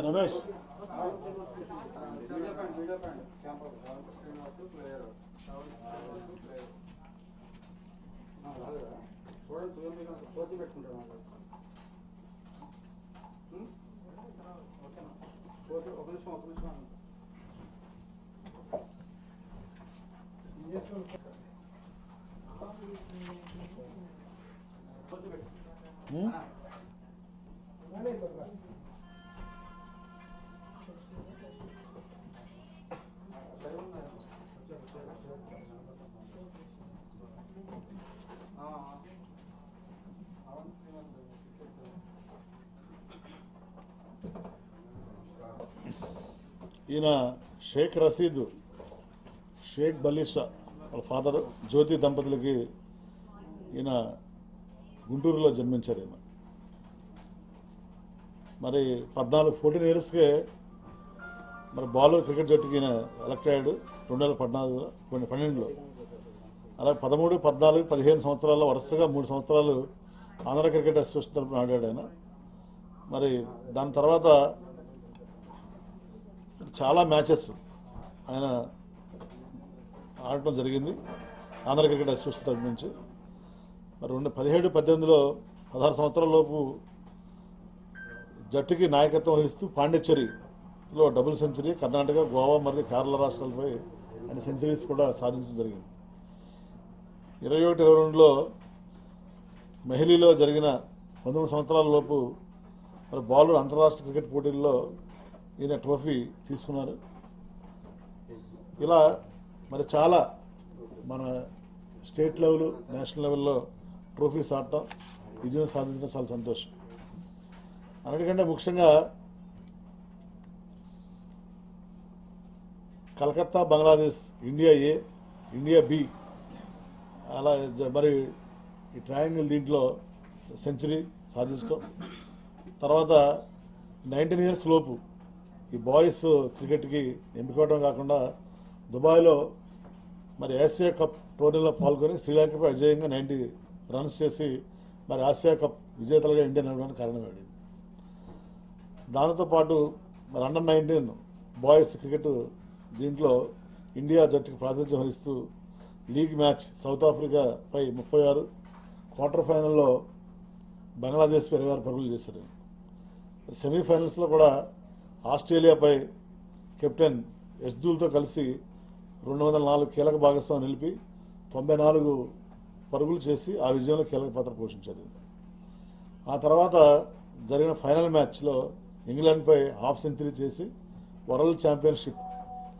రమేష్ చూడండి పూర్తి పెట్టుకుంటాను ఒక నిమిషం ఈయన షేక్ రషీద్ షేక్ బలీషా వాళ్ళ ఫాదర్ జ్యోతి దంపతులకి ఈయన గుంటూరులో జన్మించారు. ఈయన మరి 14 ఇయర్స్కే మరి బౌలర్ క్రికెట్ జట్టుకి ఈయన ఎలక్ట్ అయ్యాడు 2012లో. అలాగే 13, 14, 15 సంవత్సరాల్లో వరుసగా 3 సంవత్సరాలు ఆంధ్ర క్రికెట్ అసోసియేషన్ తరఫున ఆడాడు ఆయన. మరి దాని తర్వాత చాలా మ్యాచెస్ ఆయన ఆడటం జరిగింది ఆంధ్ర క్రికెట్ అసోసియేషన్ తరఫు నుంచి. మరి 17, 18లో 16 సంవత్సరాల లోపు జట్టుకి నాయకత్వం వహిస్తూ పాండిచ్చేరిలో డబుల్ సెంచరీ, కర్ణాటక, గోవా మరియు కేరళ రాష్ట్రాలపై ఆయన సెంచరీస్ కూడా సాధించడం జరిగింది. 21, 22లో మెహ్లీలో జరిగిన 19 సంవత్సరాల లోపు మరి బౌలర్ అంతర్రాష్ట్రీయ క్రికెట్ పోటీల్లో ఈయన ట్రోఫీ తీసుకున్నారు. ఇలా మరి చాలా మన స్టేట్ లెవెల్, నేషనల్ లెవెల్లో ట్రోఫీస్ ఆడటం, విజయం సాధించడం చాలా సంతోషం. అన్నిటికంటే ముఖ్యంగా కలకత్తా, బంగ్లాదేశ్, ఇండియా ఏ, ఇండియా బి, అలా మరి ఈ ట్రయాంగిల్ దీంట్లో సెంచరీ సాధించడం. తర్వాత 19 ఇయర్స్ లోపు ఈ బాయ్స్ క్రికెట్కి ఎంపికవడం కాకుండా దుబాయ్లో మరి ఆసియా కప్ టోర్నీలో పాల్గొని శ్రీలంకపై అజేయంగా 90 రన్స్ చేసి మరి ఆసియా కప్ విజేతలుగా ఇండియా నిలవడానికి కారణమయ్యింది. దానితో పాటు మరి అండర్ 19 బాయ్స్ క్రికెట్ దీంట్లో ఇండియా జట్టుకు ప్రాతినిధ్యం వహిస్తూ లీగ్ మ్యాచ్ సౌత్ ఆఫ్రికాపై 36, క్వార్టర్ ఫైనల్లో బంగ్లాదేశ్పై 26 పరుగులు చేశారు. సెమీఫైనల్స్లో కూడా ఆస్ట్రేలియాపై కెప్టెన్ యస్జూల్తో కలిసి 204 కీలక భాగస్వామి నిలిపి 94 పరుగులు చేసి ఆ విజయంలో కీలక పాత్ర పోషించారు. ఆ తర్వాత జరిగిన ఫైనల్ మ్యాచ్లో ఇంగ్లాండ్పై హాఫ్ సెంచరీ చేసి వరల్డ్ ఛాంపియన్షిప్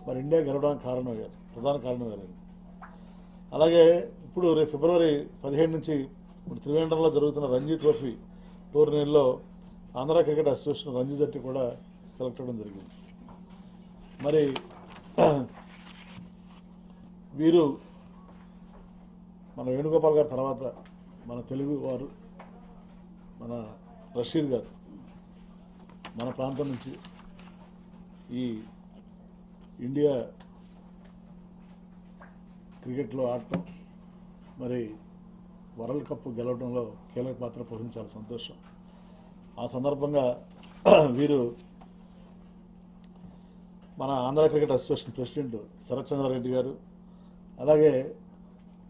మరి ఇండియా గెలవడానికి ప్రధాన కారణమయ్యారు. అలాగే ఇప్పుడు రేపు ఫిబ్రవరి 17 నుంచి త్రివేంద్రంలో జరుగుతున్న రంజీ ట్రోఫీ టోర్నీల్లో ఆంధ్ర క్రికెట్ అసోసియేషన్ రంజీ జట్టు కూడా సెలెక్ట్ అవ్వడం జరిగింది. మరి వీరు మన వేణుగోపాల్ గారి తర్వాత మన తెలుగు వారు మన రషీద్ గారు మన ప్రాంతం నుంచి ఈ ఇండియా క్రికెట్లో ఆడటం, మరి వరల్డ్ కప్ గెలవడంలో కీలక పాత్ర పోషించాలి, సంతోషం. ఆ సందర్భంగా వీరు మన Andhra cricket association president Sharathchandrareddy గారు, అలాగే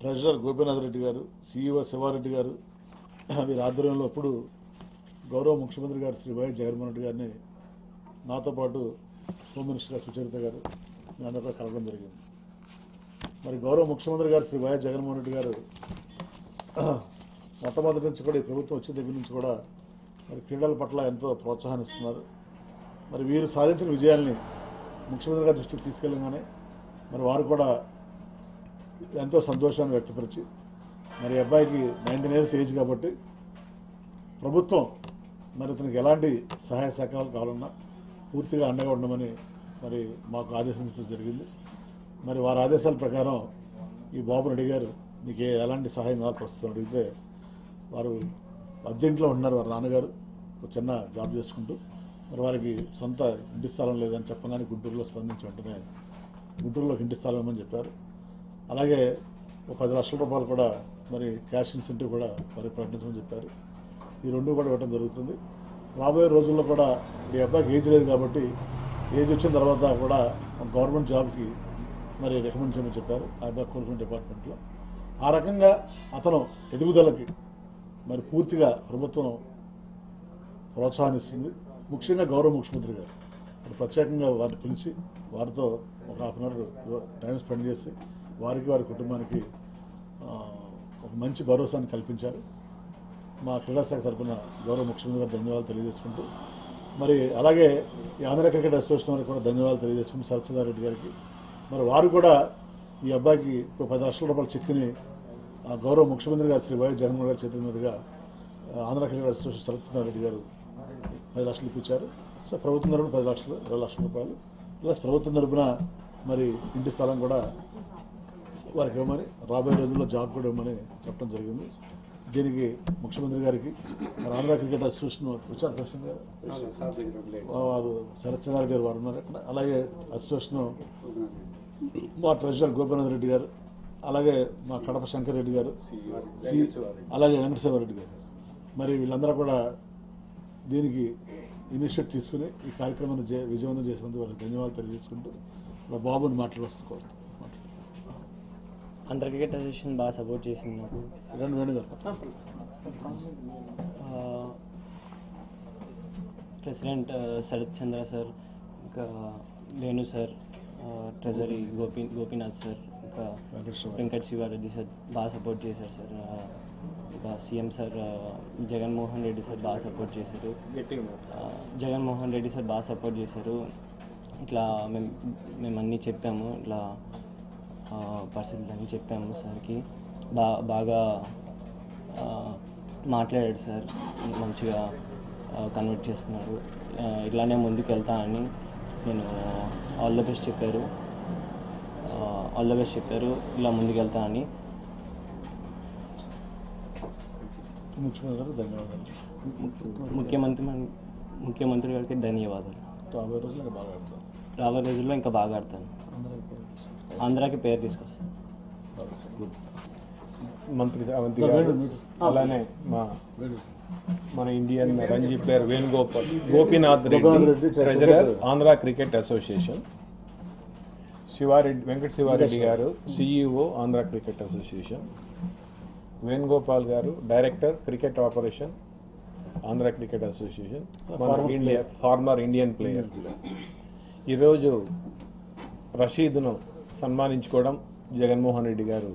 ట్రెజరర్ గోపీనాథ్ రెడ్డి గారు, సిఇఓ శివారెడ్డి గారు, వీరి ఆధ్వర్యంలో ఇప్పుడు గౌరవ ముఖ్యమంత్రి గారు శ్రీ వైఎస్ జగన్మోహన్ రెడ్డి గారిని నాతో పాటు హోమ్ మినిస్టర్ గారు సుచరిత గారు మీ అందరితో కలవడం జరిగింది. మరి గౌరవ ముఖ్యమంత్రి గారు శ్రీ వైఎస్ జగన్మోహన్ రెడ్డి గారు మొట్టమొదటి నుంచి కూడా ఈ ప్రభుత్వం వచ్చిన దగ్గర నుంచి కూడా మరి క్రీడల పట్ల ఎంతో ప్రోత్సాహాన్ని ఇస్తున్నారు. మరి వీరు సాధించిన విజయాల్ని ముఖ్యమంత్రి గారి దృష్టికి తీసుకెళ్ళగానే మరి వారు కూడా ఎంతో సంతోషాన్ని వ్యక్తపరిచి మరి అబ్బాయికి 19 ఇయర్స్ ఏజ్ కాబట్టి ప్రభుత్వం మరి ఇతనికి ఎలాంటి సహాయ సహకారాలు కావాలన్నా పూర్తిగా అండగా ఉండమని మరి మాకు ఆదేశించడం జరిగింది. మరి వారి ఆదేశాల ప్రకారం ఈ బాబుని అడిగారు, మీకు ఎలాంటి సహాయం కావాలి ప్రస్తుతం అడిగితే వారు అద్దెంట్లో ఉంటున్నారు, వారి నాన్నగారు ఒక చిన్న జాబ్ చేసుకుంటూ, మరి వారికి సొంత ఇంటి స్థలం లేదని చెప్పగానే గుంటూరులో స్పందించి వెంటనే గుంటూరులోకి ఇంటి స్థలం ఇవ్వమని చెప్పారు. అలాగే ఒక 10 లక్షల రూపాయలు కూడా మరి క్యాష్ ఇన్సెంటివ్ కూడా వారికి ప్రకటించమని చెప్పారు. ఈ రెండు కూడా ఇవ్వడం జరుగుతుంది. రాబోయే రోజుల్లో కూడా ఈ అబ్బాయికి ఏజ్ లేదు కాబట్టి ఏజ్ వచ్చిన తర్వాత కూడా గవర్నమెంట్ జాబ్కి మరి రికమెండ్ చేయమని చెప్పారు ఆ అబ్బాయి కోరుకున్న డిపార్ట్మెంట్లో. ఆ రకంగా అతను ఎదుగుదలకి మరి పూర్తిగా ప్రభుత్వం ప్రోత్సాహాన్నిస్తుంది. ముఖ్యంగా గౌరవ ముఖ్యమంత్రి గారు ప్రత్యేకంగా వారిని పిలిచి వారితో ఒక half an hour time spend చేసి వారికి వారి కుటుంబానికి ఒక మంచి భరోసాని కల్పించారు. మా క్రీడాశాఖ తరఫున గౌరవ ముఖ్యమంత్రి గారు ధన్యవాదాలు తెలియజేసుకుంటూ మరి అలాగే ఈ ఆంధ్ర క్రికెట్ అసోసియేషన్ వారికి కూడా ధన్యవాదాలు తెలియజేసుకుంటూ సరస్వతారెడ్డి గారికి మరి వారు కూడా ఈ అబ్బాయికి ఇప్పుడు 10 లక్షల రూపాయల చెక్కుని గౌరవ ముఖ్యమంత్రి గారు శ్రీ వైఎస్ జగన్మోహన్ గారి చేతుల మీదుగా ఆంధ్ర క్రికెట్ అసోసియేషన్ సరస్వతారెడ్డి గారు 10 లక్షలు ఇప్పించారు. సో ప్రభుత్వం తరపున 10 లక్షలు 20 లక్షల రూపాయలు ప్లస్ ప్రభుత్వం తరపున మరి ఇంటి స్థలం కూడా వారికి ఇవ్వమని రాబోయే రోజుల్లో జాబ్ కూడా ఇవ్వమని చెప్పడం జరిగింది. దీనికి ముఖ్యమంత్రి గారికి మరి ఆంధ్ర క్రికెట్ అసోసియేషన్ వచ్చారు కృష్ణ గారు వారు శరత్చంద్రారెడ్డి గారు వారు ఉన్నారు అక్కడ. అలాగే అసోసియేషన్ మా ట్రెజరర్ గోపీనాథ్ రెడ్డి గారు, అలాగే మా కడప శంకర్ రెడ్డి గారు, అలాగే వెంకటశివారెడ్డి గారు మరి వీళ్ళందరూ కూడా దీనికి ఇనిషియేటివ్ తీసుకుని ఈ కార్యక్రమాన్ని విజయవంతం చేసినందుకు వాళ్ళకి ధన్యవాదాలు తెలియజేసుకుంటూ బాబుని మాట్లాడవస్తుంది కోరుతాం. ఆంధ్ర క్రికెట్ అసోసియేషన్ బాగా సపోర్ట్ చేసింది నాకు. ప్రెసిడెంట్ శరత్ చంద్ర సార్, ఇంకా Venu sir, treasury Gopinath sir, ఇంకా వెంకట శివారెడ్డి సార్ బాగా సపోర్ట్ చేశారు సార్. ఇంకా CM sir Jaganmohan Reddy sir బాగా సపోర్ట్ చేశారు. జగన్మోహన్ రెడ్డి సార్ బాగా సపోర్ట్ చేశారు. ఇట్లా మేము అన్నీ చెప్పాము, ఇట్లా పరిస్థితులు అన్నీ చెప్పాము సార్కి. బాగా మాట్లాడాడు సార్, మంచిగా కన్వర్ట్ చేసుకున్నాడు. ఇట్లానే ముందుకు వెళ్తానని నేను ఆల్ ద బెస్ట్ చెప్పారు, ఇలా ముందుకు వెళ్తానని. ముఖ్యమంత్రి గారికి ధన్యవాదాలు. రాబోయే రోజుల్లో ఇంకా బాగా ఆడతాను, ఆంధ్రాకి పేరు తీసుకొస్తాను. మంత్రి అవంతి గారు, అలానే మన Indian Ranji player Gopinath Reddy, treasurer Andhra cricket association, Venkata Sivareddy గారు CEO Andhra cricket association, Venugopal గారు director cricket operation Andhra cricket association, former Indian player. ఈరోజు రషీద్ను సన్మానించుకోవడం జగన్మోహన్ రెడ్డి గారు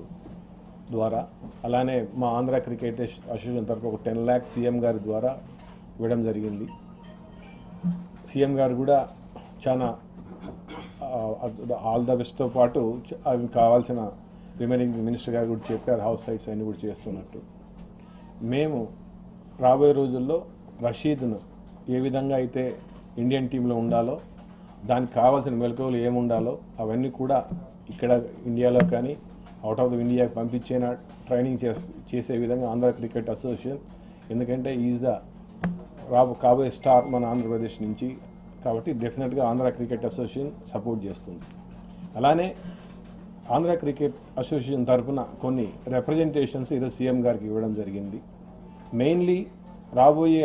ద్వారా, అలానే మా ఆంధ్ర క్రికెట్ అసోసియేషన్ తరఫు ఒక 10 lakhs సీఎం గారి ద్వారా ఇవ్వడం జరిగింది. సీఎం గారు కూడా చాలా ఆల్ ద బెస్ట్తో పాటు అవి కావాల్సిన రిమైనింగ్ మినిస్టర్ గారు కూడా చెప్పారు, హౌస్ సైట్స్ అన్నీ కూడా చేస్తున్నట్టు. మేము రాబోయే రోజుల్లో రషీద్ను ఏ విధంగా అయితే ఇండియన్ టీంలో ఉండాలో, దానికి కావాల్సిన మెలకువలు ఏముండాలో అవన్నీ కూడా ఇక్కడ ఇండియాలో కానీ అవుట్ ఆఫ్ ద ఇండియాకి పంపించేన ట్రైనింగ్ చేసే విధంగా ఆంధ్ర క్రికెట్ అసోసియేషన్, ఎందుకంటే ఈజ్ ద కాబోయే స్టార్ మన ఆంధ్రప్రదేశ్ నుంచి, కాబట్టి డెఫినెట్గా ఆంధ్ర క్రికెట్ అసోసియేషన్ సపోర్ట్ చేస్తుంది. అలానే ఆంధ్ర క్రికెట్ అసోసియేషన్ తరఫున కొన్ని రిప్రజెంటేషన్స్ ఈరోజు సీఎం గారికి ఇవ్వడం జరిగింది. మెయిన్లీ రాబోయే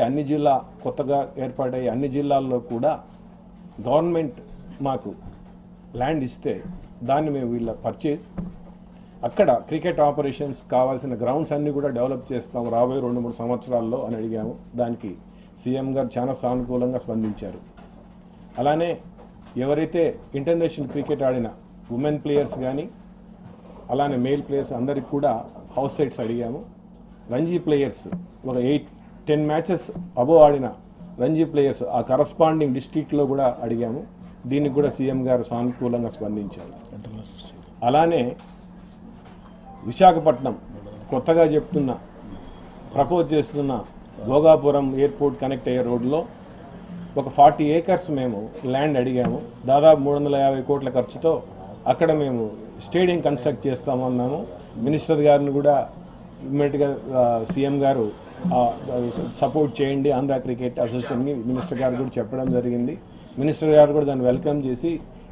కొత్తగా ఏర్పాటయ్యే అన్ని జిల్లాల్లో కూడా గవర్నమెంట్ మాకు ల్యాండ్ ఇస్తే దాన్ని మేము వీళ్ళ పర్చేజ్ అక్కడ క్రికెట్ ఆపరేషన్స్ కావాల్సిన గ్రౌండ్స్ అన్నీ కూడా డెవలప్ చేస్తాం రాబోయే 2-3 సంవత్సరాల్లో అని అడిగాము. దానికి సీఎం గారు చాలా సానుకూలంగా స్పందించారు. అలానే ఎవరైతే ఇంటర్నేషనల్ క్రికెట్ ఆడిన ఉమెన్ ప్లేయర్స్ కానీ అలానే మేల్ ప్లేయర్స్ అందరికి కూడా హౌస్ సైట్స్ అడిగాము. రంజీ ప్లేయర్స్ ఒక 8-10 మ్యాచెస్ అబోవ్ ఆడిన రంజీ ప్లేయర్స్ ఆ కరస్పాండింగ్ డిస్ట్రిక్ట్లో కూడా అడిగాము. దీనికి కూడా సీఎం గారు సానుకూలంగా స్పందించారు. అలానే విశాఖపట్నం కొత్తగా ప్రపోజ్ చేస్తున్న భోగాపురం ఎయిర్పోర్ట్ కనెక్ట్ అయ్యే రోడ్లో ఒక 40 acres మేము ల్యాండ్ అడిగాము. దాదాపు 350 కోట్ల ఖర్చుతో అక్కడ మేము స్టేడియం కన్స్ట్రక్ట్ చేస్తామన్నాము. మినిస్టర్ గారిని కూడా ఇమ్మీడియట్గా సీఎం గారు సపోర్ట్ చేయండి ఆంధ్ర క్రికెట్ అసోసియేషన్కి మినిస్టర్ గారు కూడా చెప్పడం జరిగింది. మినిస్టర్ గారు కూడా దాన్ని వెల్కమ్ చేసి,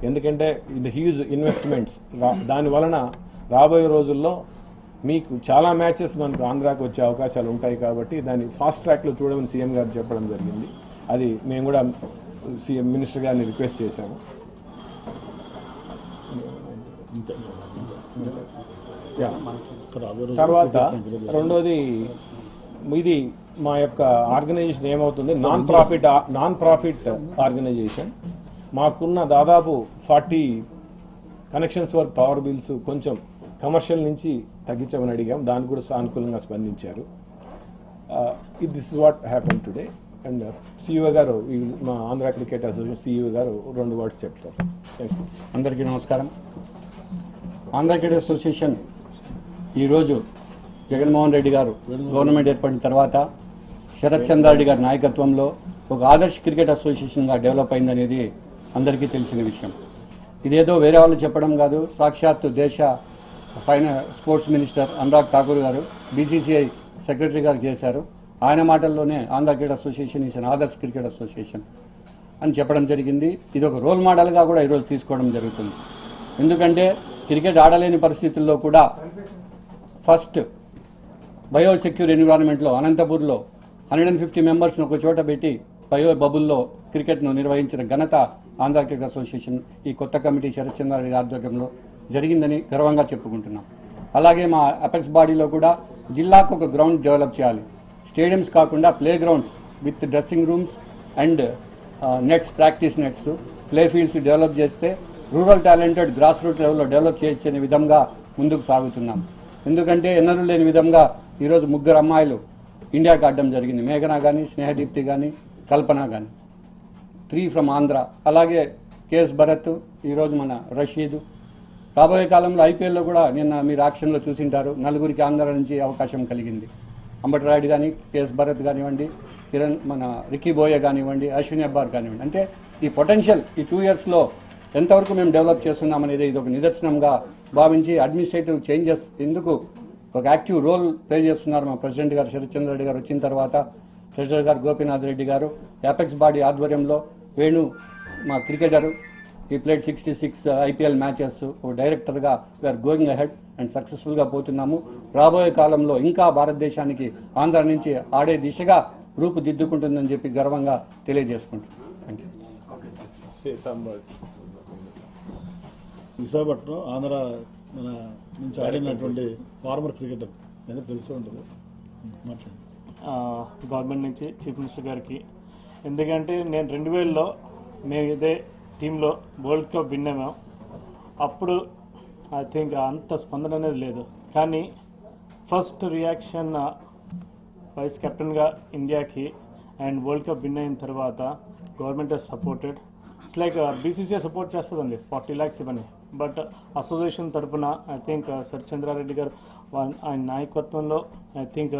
ఎందుకంటే ఇది హ్యూజ్ ఇన్వెస్ట్మెంట్స్, దాని వలన రాబోయే రోజుల్లో మీకు చాలా మ్యాచెస్ మనకు ఆంధ్రాకి వచ్చే అవకాశాలు ఉంటాయి కాబట్టి దాన్ని ఫాస్ట్ ట్రాక్లో చూడమని సీఎం గారు చెప్పడం జరిగింది. అది మేము కూడా సీఎం మినిస్టర్ గారిని రిక్వెస్ట్ చేశాము. తర్వాత రెండోది, ఇది మా యొక్క ఆర్గనైజేషన్ ఏమవుతుంది, నాన్ ప్రాఫిట్ ఆర్గనైజేషన్. మాకున్న దాదాపు 40 కనెక్షన్స్ వర్క్ పవర్ బిల్స్ కొంచెం కమర్షియల్ నుంచి తగ్గించమని అడిగాం, దానికి కూడా సానుకూలంగా స్పందించారు. This is what happen today. And CEO గారు, మా ఆంధ్ర క్రికెట్ అసోసియేషన్ సిఇఓ గారు 2 వర్డ్స్ చెప్తారు. Thank you. అందరికీ నమస్కారం. ఆంధ్ర క్రికెట్ అసోసియేషన్ ఈరోజు జగన్మోహన్ రెడ్డి గారు గవర్నమెంట్ ఏర్పడిన తర్వాత శరత్ చంద్రారెడ్డి గారి నాయకత్వంలో ఒక ఆదర్శ క్రికెట్ అసోసియేషన్గా డెవలప్ అయిందనేది అందరికీ తెలిసిన విషయం. ఇదేదో వేరే వాళ్ళు చెప్పడం కాదు, సాక్షాత్తు దేశ స్పోర్ట్స్ మినిస్టర్ అనురాగ్ ఠాకూర్ గారు బీసీసీఐ సెక్రటరీ గారు చేశారు. ఆయన మాటల్లోనే Andhra cricket association is an ఆదర్శ క్రికెట్ అసోసియేషన్ అని చెప్పడం జరిగింది. ఇది ఒక రోల్ మోడల్గా కూడా ఈరోజు తీసుకోవడం జరుగుతుంది. ఎందుకంటే క్రికెట్ ఆడలేని పరిస్థితుల్లో కూడా ఫస్ట్ బయో సెక్యూర్ ఎన్విరాన్మెంట్లో అనంతపూర్లో 150 మెంబర్స్ను ఒక చోట పెట్టి బయో బబుల్లో క్రికెట్ను నిర్వహించిన ఘనత ఆంధ్ర క్రికెట్ అసోసియేషన్ ఈ కొత్త కమిటీ శరత్ చంద్రారెడ్డి ఆధ్వర్యంలో జరిగిందని గర్వంగా చెప్పుకుంటున్నాం. అలాగే మా అపెక్స్ బాడీలో కూడా జిల్లాకు ఒక గ్రౌండ్ డెవలప్ చేయాలి. స్టేడియంస్ కాకుండా play grounds with dressing rooms and nets, practice nets, play fields develop చేస్తే రూరల్ టాలెంటెడ్ గ్రాస్ రూట్ లెవెల్లో డెవలప్ చేయొచ్చనే విధంగా ముందుకు సాగుతున్నాం. ఎందుకంటే ఎన్నడూ లేని విధంగా ఈరోజు 3 అమ్మాయిలు ఇండియాకి ఆడడం జరిగింది. మేఘన కానీ, స్నేహదీప్తి కానీ, కల్పన కానీ, 3 ఫ్రమ్ ఆంధ్ర. అలాగే కేఎస్ భరత్, ఈరోజు మన రషీద్. రాబోయే కాలంలో ఐపీఎల్లో కూడా నిన్న మీరు యాక్షన్లో చూసింటారు, 4 ఆంధ్ర నుంచి అవకాశం కలిగింది. అంబటి రాయుడు కానీ, కేఎస్ భరత్ కానివ్వండి, కిరణ్ మన రికీ బోయే కానివ్వండి, అశ్విని అబ్బార్ కానివ్వండి. అంటే ఈ పొటెన్షియల్ ఈ 2 ఇయర్స్లో ఎంతవరకు మేము డెవలప్ చేస్తున్నామనేది ఇది ఒక నిదర్శనంగా భావించి అడ్మినిస్ట్రేటివ్ చేంజెస్ ఎందుకు ఒక యాక్టివ్ రోల్ ప్లే చేస్తున్నారు మా ప్రెసిడెంట్ గారు శరత్ చంద్రారెడ్డి గారు వచ్చిన తర్వాత. ట్రెజరర్ గారు గోపీనాథ్ రెడ్డి గారు, యాపెక్స్ బాడీ ఆధ్వర్యంలో వేణు మా క్రికెటరు, ఈ ప్లేడ్ 66 ఐపీఎల్ మ్యాచెస్. ఒక డైరెక్టర్గా వీఆర్ గోయింగ్ అహెడ్ అండ్ సక్సెస్ఫుల్గా పోతున్నాము. రాబోయే కాలంలో ఇంకా భారతదేశానికి ఆంధ్ర నుంచి ఆడే దిశగా రూపుదిద్దుకుంటుందని చెప్పి గర్వంగా తెలియజేసుకుంటున్నాను. Thank you. విశాఖపట్నం ఆంధ్ర మన నుంచి ఆడినటువంటి ఫార్మర్ క్రికెటర్ ఏదో తెలిసి ఉంటుంది, మాట్లాడండి. గవర్నమెంట్ నుంచి చీఫ్ మినిస్టర్ గారికి, ఎందుకంటే నేను 2000లో మేము ఇదే టీంలో వరల్డ్ కప్ విన్నాము. అప్పుడు ఐ థింక్ అంత స్పందన అనేది లేదు. కానీ ఫస్ట్ రియాక్షన్ వైస్ కెప్టెన్గా ఇండియాకి అండ్ వరల్డ్ కప్ విన్ అయిన తర్వాత government has supported. It's like BCCI support చేస్తుందండి, 40 lakhs ఇవన్నీ. బట్ అసోసియేషన్ తరఫున ఐ థింక్ శరత్ చంద్రారెడ్డి గారు ఆయన నాయకత్వంలో ఐ థింక్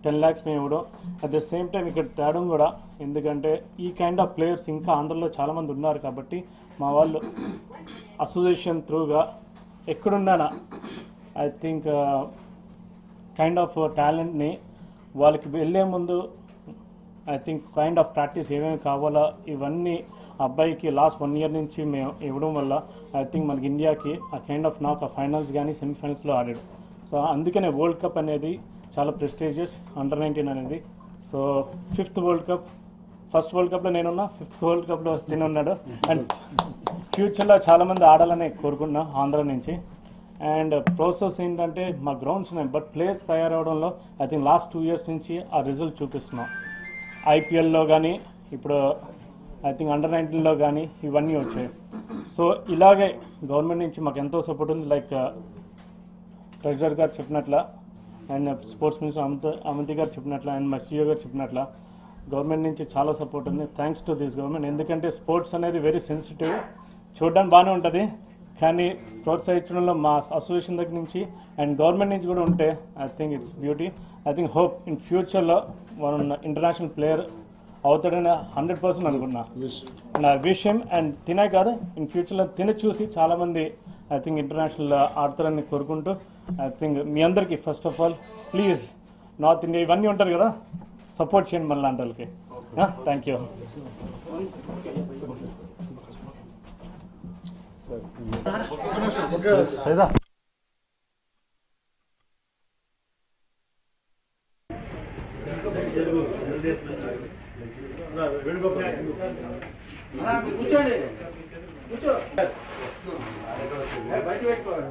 10 lakhs మేము ఇవ్వడం. అట్ ద సేమ్ టైం ఇక్కడ తేడం కూడా, ఎందుకంటే ఈ కైండ్ ఆఫ్ ప్లేయర్స్ ఇంకా ఆంధ్రలో చాలామంది ఉన్నారు కాబట్టి మా వాళ్ళు అసోసియేషన్ త్రూగా ఎక్కడున్నానా ఐ థింక్ కైండ్ ఆఫ్ టాలెంట్ని వాళ్ళకి వెళ్ళే ముందు I think kind of practice ఏమేమి కావాలో ఇవన్నీ అబ్బాయికి లాస్ట్ 1 year నుంచి మేము ఇవ్వడం వల్ల ఐ థింక్ మనకి ఇండియాకి ఆ కైండ్ ఆఫ్ నాకు ఫైనల్స్ కానీ సెమీఫైనల్స్లో ఆడాడు. సో అందుకనే వరల్డ్ కప్ అనేది చాలా ప్రెస్టీజియస్, అండర్-19 అనేది. So 5th world cup, first world కప్లో నేనున్నా, 5th వరల్డ్ కప్లో తినున్నాడు. అండ్ ఫ్యూచర్లో చాలామంది ఆడాలని కోరుకున్నా ఆంధ్ర నుంచి. అండ్ ప్రాసెస్ ఏంటంటే మా గ్రౌండ్స్ ఉన్నాయి, బట్ ప్లేయర్స్ తయారవడంలో ఐ థింక్ లాస్ట్ 2 years నుంచి ఆ రిజల్ట్ చూపిస్తున్నాం. ఐపీఎల్లో కానీ ఇప్పుడు ఐ థింక్ అండర్-19లో కానీ ఇవన్నీ వచ్చాయి. సో ఇలాగే గవర్నమెంట్ నుంచి మాకు ఎంతో సపోర్ట్ ఉంది. లైక్ ట్రెజరర్ గారు చెప్పినట్ల అండ్ స్పోర్ట్స్ మినిస్టర్ అవంతి గారు చెప్పినట్ల అండ్ మా సిఇఓ గారు చెప్పినట్ల గవర్నమెంట్ నుంచి చాలా సపోర్ట్ ఉంది. Thanks to this government. ఎందుకంటే స్పోర్ట్స్ అనేది వెరీ సెన్సిటివ్, చూడడానికి బాగానే ఉంటుంది, కానీ ప్రోత్సహించడంలో మా అసోసియేషన్ దగ్గర నుంచి అండ్ గవర్నమెంట్ నుంచి కూడా ఉంటే I think it's beauty. I think hope in ఫ్యూచర్లో వన్ ఇంటర్నేషనల్ ప్లేయర్ అవుతాడని 100% అనుకున్నా. నా విషయం అండ్ తినే కాదు, ఇన్ ఫ్యూచర్లో తిని చూసి చాలామంది ఐ థింక్ ఇంటర్నేషనల్ ఆడతారని కోరుకుంటూ ఐ థింక్ మీ అందరికీ first of all please north India ఇవన్నీ ఉంటారు కదా, సపోర్ట్ చేయండి మన లాంటి వాళ్ళకి. Thank you. సైదా కూర్చోండి కూర్చో బయట పెట్టుకోవాలి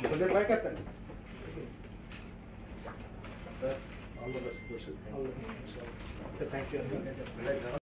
కొద్దిగా బయట ఎత్తండి థ్యాంక్ యూ.